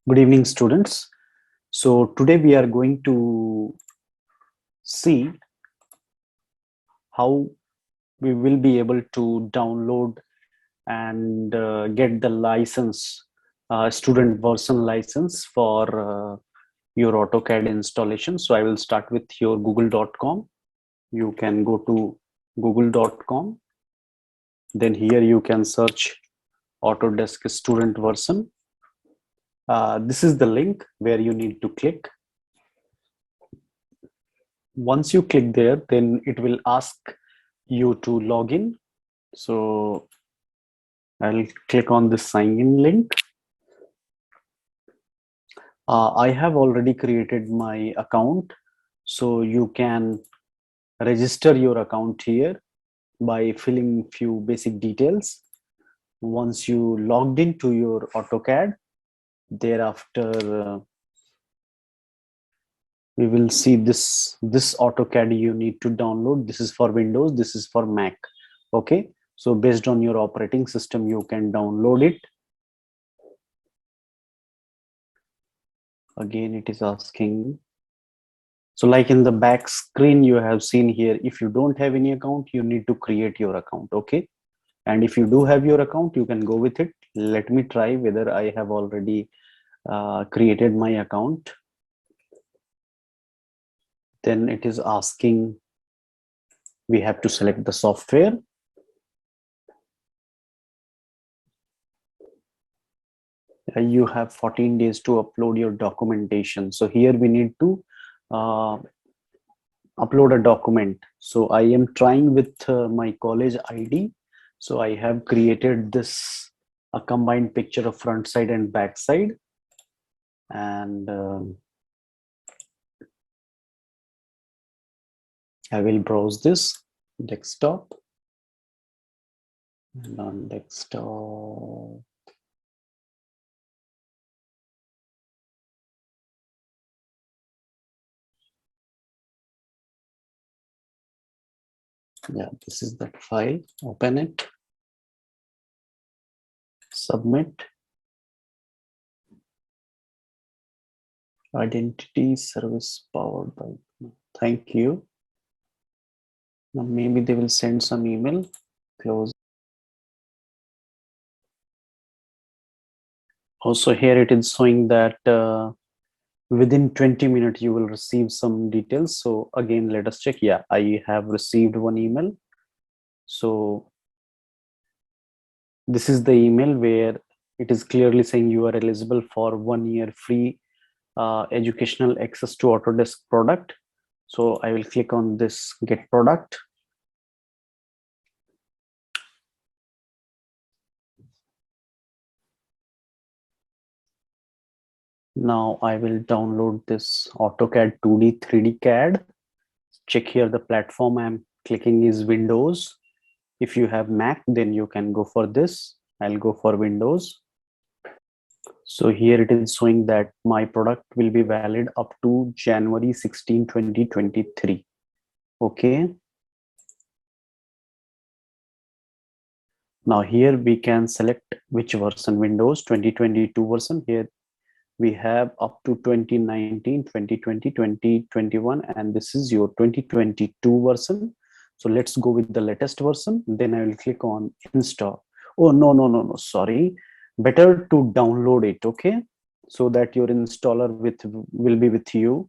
Good evening, students. So today we are going to see how we will be able to download and get the license, student version license for your AutoCAD installation. So I will start with your google.com. You can go to google.com. Then here you can search Autodesk student version. This is the link where you need to click. Once you click there, then it will ask you to log in. So I'll click on this sign in link. I have already created my account, so you can register your account here by filling few basic details. Once you logged into your AutoCAD, thereafter we will see this AutoCAD you need to download. This is for Windows, this is for Mac. Okay, so based on your operating system you can download it. Again it is asking, so like in the back screen you have seen here, if you don't have any account you need to create your account. Okay, and if you do have your account you can go with it. Let me try whether I have already created my account. Then it is asking, we have to select the software. You have 14 days to upload your documentation. So here we need to upload a document. So I am trying with my college ID. So I have created this a combined picture of front side and back side, and I will browse this desktop, and on desktop yeah, this is that file. Open it, submit. Identity service powered by, thank you. Now maybe they will send some email. Close. Also here it is showing that within 20 minutes you will receive some details. So again let us check. Yeah, I have received one email. So this is the email where it is clearly saying you are eligible for 1 year free educational access to Autodesk product. So I will click on this get product. Now I will download this AutoCAD 2D 3D CAD. Check here the platform I'm clicking is Windows. If you have Mac, then you can go for this. I'll go for Windows. So here it is showing that my product will be valid up to January 16, 2023. Okay. Now here we can select which version, Windows 2022 version. Here we have up to 2019, 2020, 2021, and this is your 2022 version. So let's go with the latest version. Then I will click on install. Oh, no, sorry. Better to download it, okay? So that your installer will be with you.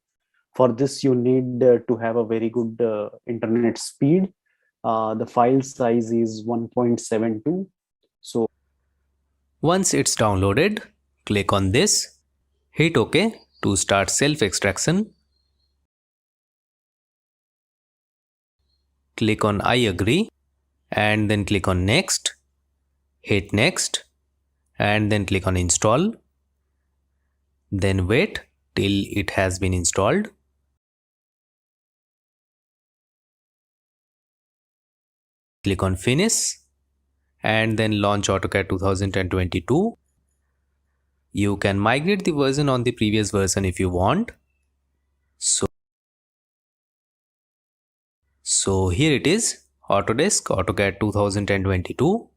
For this, you need to have a very good internet speed. The file size is 1.72. So once it's downloaded, click on this, hit OK to start self-extraction. Click on I agree and then click on next, hit next and then click on install. Then wait till it has been installed. Click on finish and then launch AutoCAD 2022. You can migrate the version on the previous version if you want. So here it is, Autodesk AutoCAD 2022.